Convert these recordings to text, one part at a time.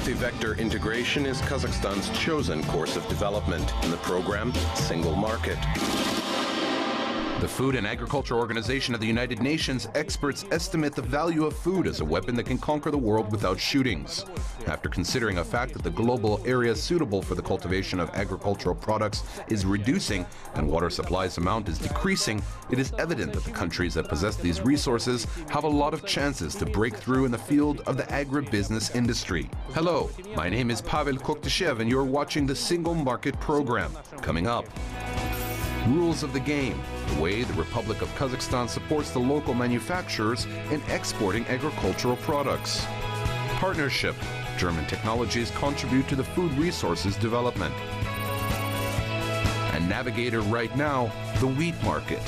Multi-vector integration is Kazakhstan's chosen course of development, and the program, Single Market. The Food and Agriculture Organization of the United Nations experts estimate the value of food as a weapon that can conquer the world without shootings. After considering a fact that the global area suitable for the cultivation of agricultural products is reducing and water supplies amount is decreasing, it is evident that the countries that possess these resources have a lot of chances to break through in the field of the agribusiness industry. Hello, my name is Pavel Koktashev and you're watching the Single Market Program. Coming up, rules of the game, the way the Republic of Kazakhstan supports the local manufacturers in exporting agricultural products. Partnership, German technologies contribute to the food resources development. And Navigator right now, the wheat market.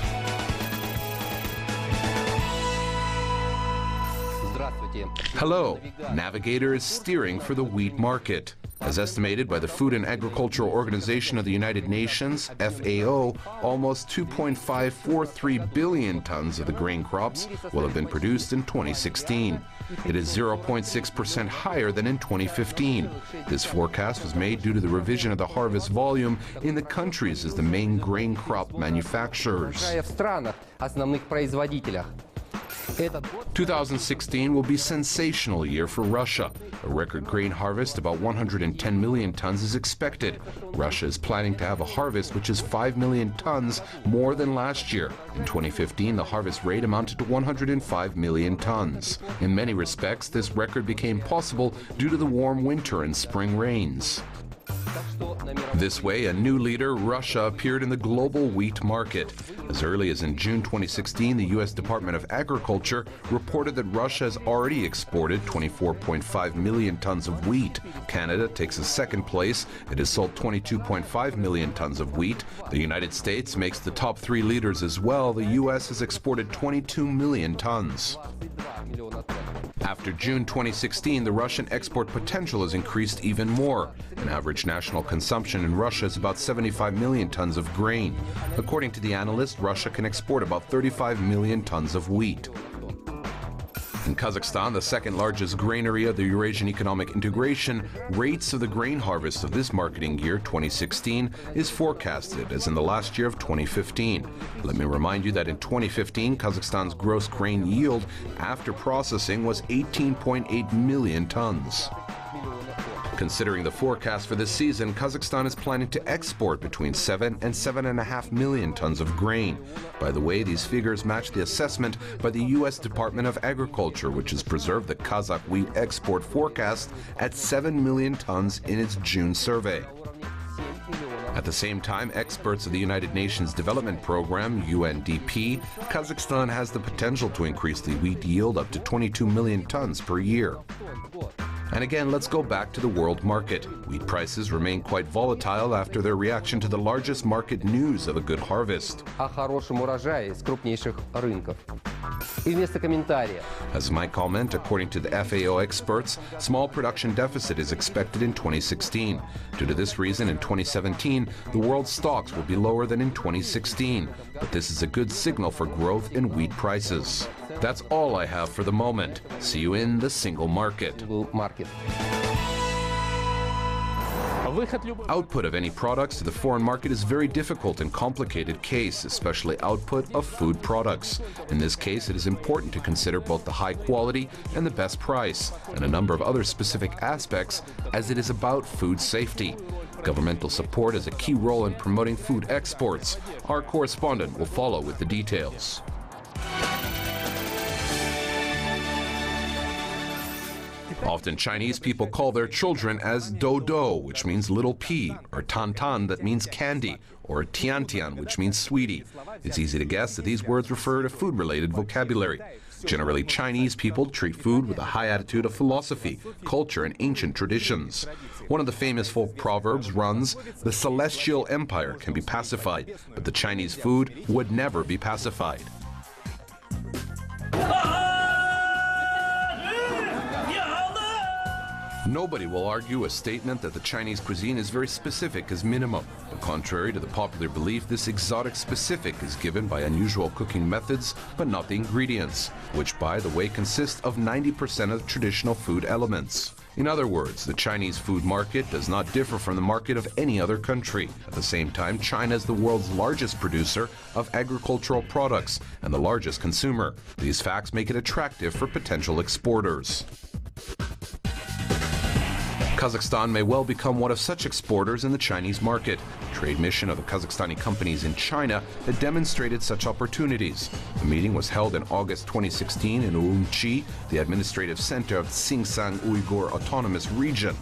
Hello, Navigator is steering for the wheat market. As estimated by the Food and Agricultural Organization of the United Nations, FAO, almost 2.543 billion tons of the grain crops will have been produced in 2016. It is 0.6% higher than in 2015. This forecast was made due to the revision of the harvest volume in the countries as the main grain crop manufacturers. 2016 will be a sensational year for Russia. A record grain harvest, about 110 million tons, is expected. Russia is planning to have a harvest which is 5 million tons more than last year. In 2015, the harvest rate amounted to 105 million tons. In many respects, this record became possible due to the warm winter and spring rains. This way, a new leader, Russia, appeared in the global wheat market. As early as in June 2016, the U.S. Department of Agriculture reported that Russia has already exported 24.5 million tons of wheat. Canada takes a second place. It has sold 22.5 million tons of wheat. The United States makes the top three leaders as well. The U.S. has exported 22 million tons. After June 2016, the Russian export potential has increased even more. An average national consumption in Russia is about 75 million tons of grain. According to the analyst, Russia can export about 35 million tons of wheat. In Kazakhstan, the second largest granary of the Eurasian Economic Integration, rates of the grain harvest of this marketing year, 2016, is forecasted as in the last year of 2015. Let me remind you that in 2015, Kazakhstan's gross grain yield after processing was 18.8 million tons. Considering the forecast for this season, Kazakhstan is planning to export between 7 and 7.5 million tons of grain. By the way, these figures match the assessment by the U.S. Department of Agriculture, which has preserved the Kazakh wheat export forecast at 7 million tons in its June survey. At the same time, experts of the United Nations Development Program, UNDP, Kazakhstan has the potential to increase the wheat yield up to 22 million tons per year. And again, let's go back to the world market. Wheat prices remain quite volatile after their reaction to the largest market news of a good harvest. As my comment, according to the FAO experts, small production deficit is expected in 2016. Due to this reason, in 2017, the world's stocks will be lower than in 2016. But this is a good signal for growth in wheat prices. That's all I have for the moment. See you in the single market. Output of any products to the foreign market is a very difficult and complicated case, especially output of food products. In this case, it is important to consider both the high quality and the best price, and a number of other specific aspects, as it is about food safety. Governmental support has a key role in promoting food exports. Our correspondent will follow with the details. Often Chinese people call their children as dodo, which means little pea, or tantan, that means candy, or tiantian, which means sweetie. It's easy to guess that these words refer to food-related vocabulary. Generally, Chinese people treat food with a high attitude of philosophy, culture, and ancient traditions. One of the famous folk proverbs runs, "The celestial empire can be pacified, but the Chinese food would never be pacified." Nobody will argue a statement that the Chinese cuisine is very specific as minimum. But contrary to the popular belief, this exotic specific is given by unusual cooking methods, but not the ingredients, which, by the way, consist of 90% of traditional food elements. In other words, the Chinese food market does not differ from the market of any other country. At the same time, China is the world's largest producer of agricultural products and the largest consumer. These facts make it attractive for potential exporters. Kazakhstan may well become one of such exporters in the Chinese market. Trade mission of the Kazakhstani companies in China had demonstrated such opportunities. The meeting was held in August 2016 in Urumqi, the administrative center of Xinjiang Uyghur Autonomous Region.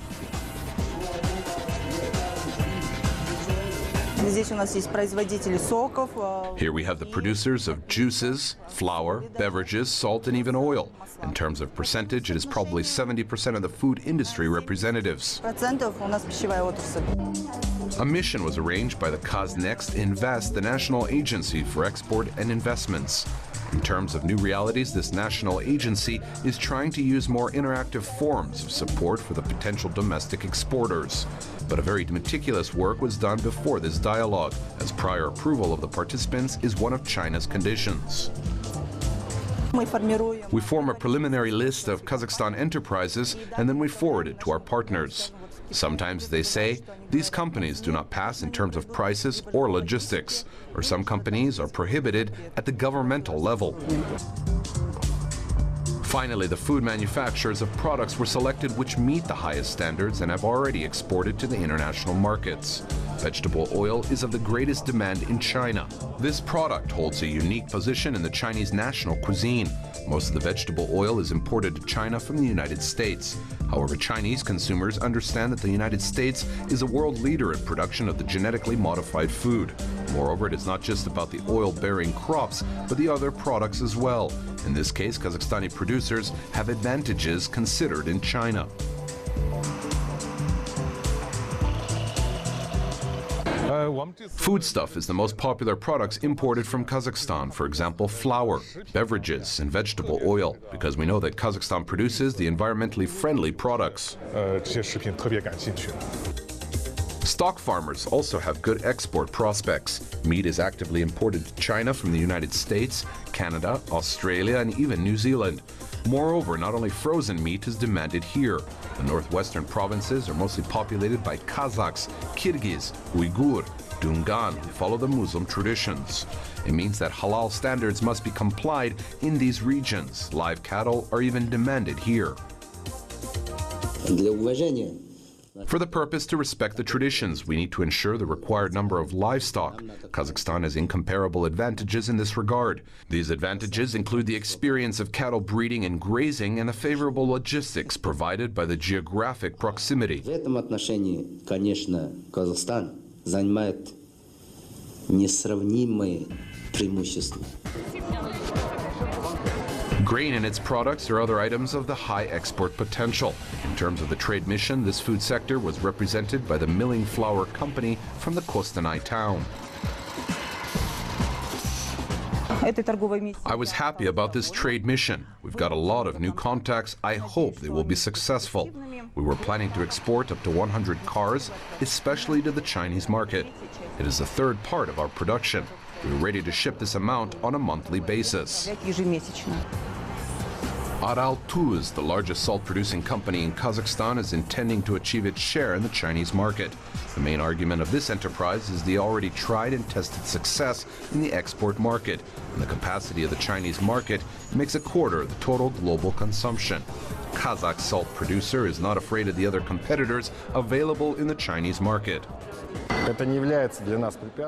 Here we have the producers of juices, flour, beverages, salt, and even oil. In terms of percentage, it is probably 70% of the food industry representatives. A mission was arranged by the Kazakh Invest, the national agency for export and investments. In terms of new realities, this national agency is trying to use more interactive forms of support for the potential domestic exporters. But a very meticulous work was done before this dialogue, as prior approval of the participants is one of China's conditions. We form a preliminary list of Kazakhstan enterprises and then we forward it to our partners. Sometimes they say, these companies do not pass in terms of prices or logistics, or some companies are prohibited at the governmental level. Finally, the food manufacturers of products were selected which meet the highest standards and have already exported to the international markets. Vegetable oil is of the greatest demand in China. This product holds a unique position in the Chinese national cuisine. Most of the vegetable oil is imported to China from the United States. However, Chinese consumers understand that the United States is a world leader in production of the genetically modified food. Moreover, it is not just about the oil-bearing crops, but the other products as well. In this case, Kazakhstani producers have advantages considered in China. Foodstuff is the most popular products imported from Kazakhstan, for example, flour, beverages, and vegetable oil, because we know that Kazakhstan produces the environmentally friendly products. Stock farmers also have good export prospects. Meat is actively imported to China from the United States, Canada, Australia, and even New Zealand. Moreover, not only frozen meat is demanded here. The northwestern provinces are mostly populated by Kazakhs, Kyrgyz, Uyghur, Dungan, who follow the Muslim traditions. It means that halal standards must be complied in these regions. Live cattle are even demanded here. For the purpose to respect the traditions, we need to ensure the required number of livestock. Kazakhstan has incomparable advantages in this regard. These advantages include the experience of cattle breeding and grazing and the favorable logistics provided by the geographic proximity. В этом отношении, конечно, Казахстан занимает несравнимые преимущества. Grain and its products are other items of the high export potential. In terms of the trade mission, this food sector was represented by the milling flour company from the Kostanay town. I was happy about this trade mission. We've got a lot of new contacts. I hope they will be successful. We were planning to export up to 100 cars, especially to the Chinese market. It is the third part of our production. We're ready to ship this amount on a monthly basis. Aral-Tuz, the largest salt-producing company in Kazakhstan, is intending to achieve its share in the Chinese market. The main argument of this enterprise is the already tried and tested success in the export market, and the capacity of the Chinese market makes a quarter of the total global consumption. Kazakh salt producer is not afraid of the other competitors available in the Chinese market.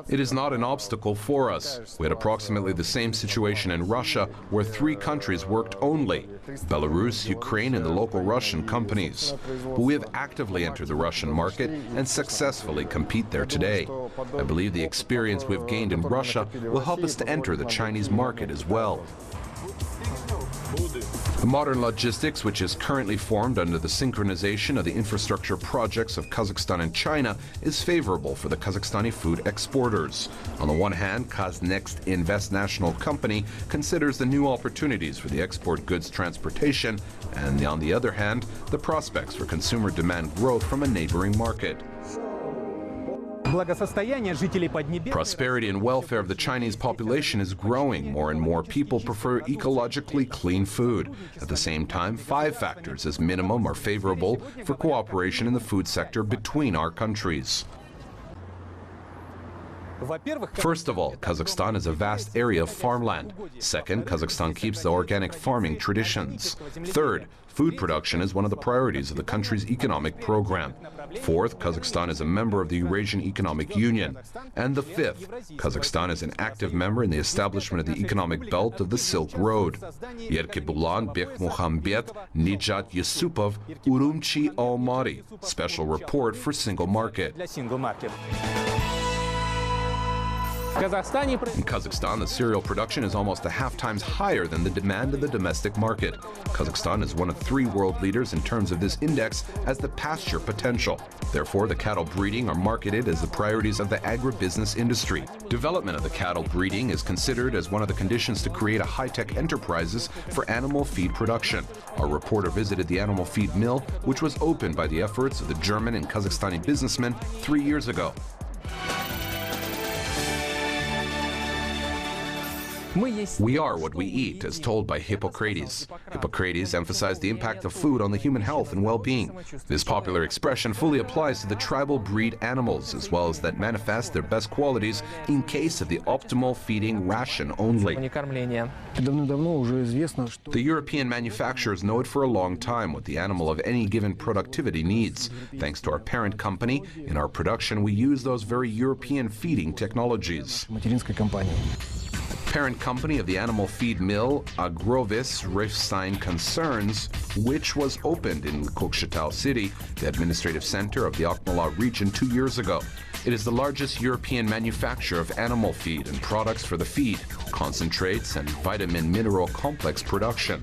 It is not an obstacle for us. We had approximately the same situation in Russia, where 3 countries worked only: Belarus, Ukraine, and the local Russian companies. But we have actively entered the Russian market and successfully compete there today. I believe the experience we've gained in Russia will help us to enter the Chinese market as well. The modern logistics, which is currently formed under the synchronization of the infrastructure projects of Kazakhstan and China, is favorable for the Kazakhstani food exporters. On the one hand, Kazakh Invest National Company considers the new opportunities for the export goods transportation, and on the other hand, the prospects for consumer demand growth from a neighboring market. Prosperity and welfare of the Chinese population is growing. More and more people prefer ecologically clean food. At the same time, 5 factors as minimum are favorable for cooperation in the food sector between our countries. First of all, Kazakhstan is a vast area of farmland. Second, Kazakhstan keeps the organic farming traditions. Third, food production is one of the priorities of the country's economic program. Fourth, Kazakhstan is a member of the Eurasian Economic Union. And the fifth, Kazakhstan is an active member in the establishment of the economic belt of the Silk Road. Yerkebulan Bekmuhammed Nijat Yusupov Urumqi Almaty. Special report for Single Market. In Kazakhstan, the cereal production is almost a half times higher than the demand of the domestic market. Kazakhstan is one of 3 world leaders in terms of this index as the pasture potential. Therefore, the cattle breeding are marketed as the priorities of the agribusiness industry. Development of the cattle breeding is considered as one of the conditions to create a high-tech enterprises for animal feed production. Our reporter visited the animal feed mill, which was opened by the efforts of the German and Kazakhstani businessmen 3 years ago. We are what we eat, as told by Hippocrates. Hippocrates emphasized the impact of food on the human health and well-being. This popular expression fully applies to the tribal breed animals, as well as that manifest their best qualities in case of the optimal feeding ration only. The European manufacturers know it for a long time what the animal of any given productivity needs. Thanks to our parent company, in our production we use those very European feeding technologies. Parent company of the animal feed mill, Agrovis Rifstein Concerns, which was opened in Kokshetau City, the administrative center of the Akmola region 2 years ago. It is the largest European manufacturer of animal feed and products for the feed, concentrates, and vitamin mineral complex production.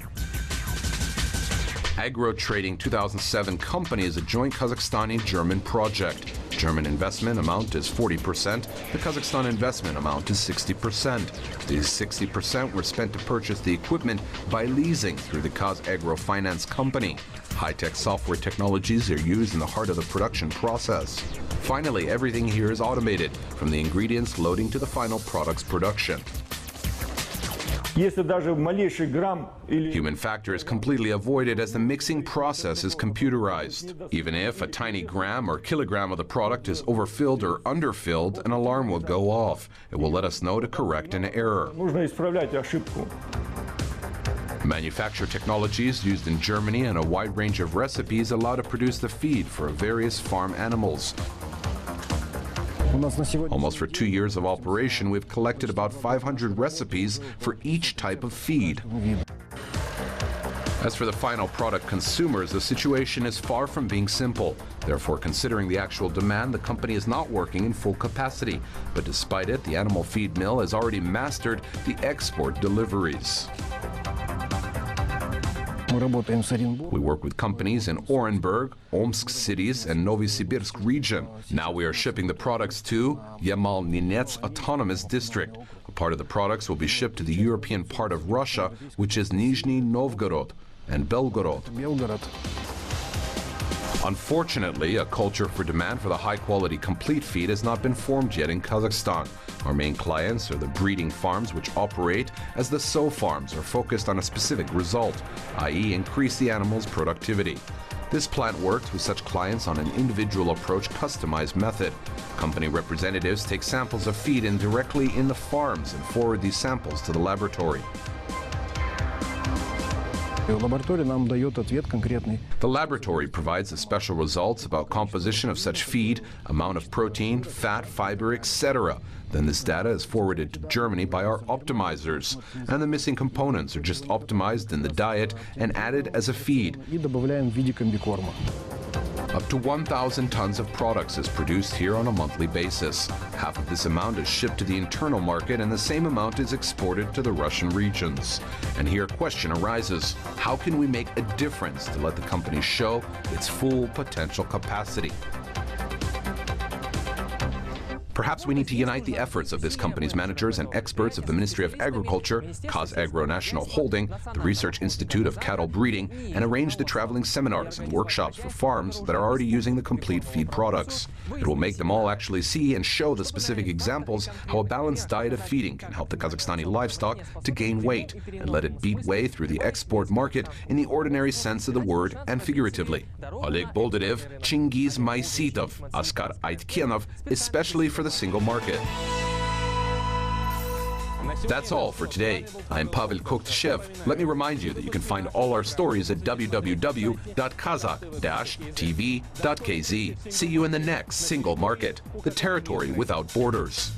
Agro Trading 2007 company is a joint Kazakhstani-German project. German investment amount is 40%, the Kazakhstan investment amount is 60%. These 60% were spent to purchase the equipment by leasing through the Kaz Agro Finance Company. High-tech software technologies are used in the heart of the production process. Finally, everything here is automated, from the ingredients loading to the final product's production. Human factor is completely avoided as the mixing process is computerized. Even if a tiny gram or kilogram of the product is overfilled or underfilled, an alarm will go off. It will let us know to correct an error. Manufacture technologies used in Germany and a wide range of recipes allow to produce the feed for various farm animals. Almost for 2 years of operation, we've collected about 500 recipes for each type of feed. As for the final product consumers, the situation is far from being simple. Therefore, considering the actual demand, the company is not working in full capacity. But despite it, the animal feed mill has already mastered the export deliveries. We work with companies in Orenburg, Omsk cities, and Novosibirsk region. Now we are shipping the products to Yamal-Ninets Autonomous District. A part of the products will be shipped to the European part of Russia, which is Nizhny Novgorod and Belgorod. Unfortunately, a culture for demand for the high-quality complete feed has not been formed yet in Kazakhstan. Our main clients are the breeding farms which operate as the sow farms are focused on a specific result, i.e. increase the animal's productivity. This plant works with such clients on an individual approach customized method. Company representatives take samples of feed in directly in the farms and forward these samples to the laboratory. The laboratory provides the special results about composition of such feed, amount of protein, fat, fiber, etc. Then this data is forwarded to Germany by our optimizers, and the missing components are just optimized in the diet and added as a feed. Up to 1,000 tons of products is produced here on a monthly basis. Half of this amount is shipped to the internal market and the same amount is exported to the Russian regions. And here a question arises, how can we make a difference to let the company show its full potential capacity? Perhaps we need to unite the efforts of this company's managers and experts of the Ministry of Agriculture, Kazagro National Holding, the Research Institute of Cattle Breeding, and arrange the traveling seminars and workshops for farms that are already using the complete feed products. It will make them all actually see and show the specific examples how a balanced diet of feeding can help the Kazakhstani livestock to gain weight and let it beat way through the export market in the ordinary sense of the word and figuratively. Oleg Boldarev, Chingiz Maisitov, Askar Aitkenov, especially for the single market. That's all for today. I'm Pavel Koktashev. Let me remind you that you can find all our stories at www.kazakh-tv.kz. See you in the next single market, the territory without borders.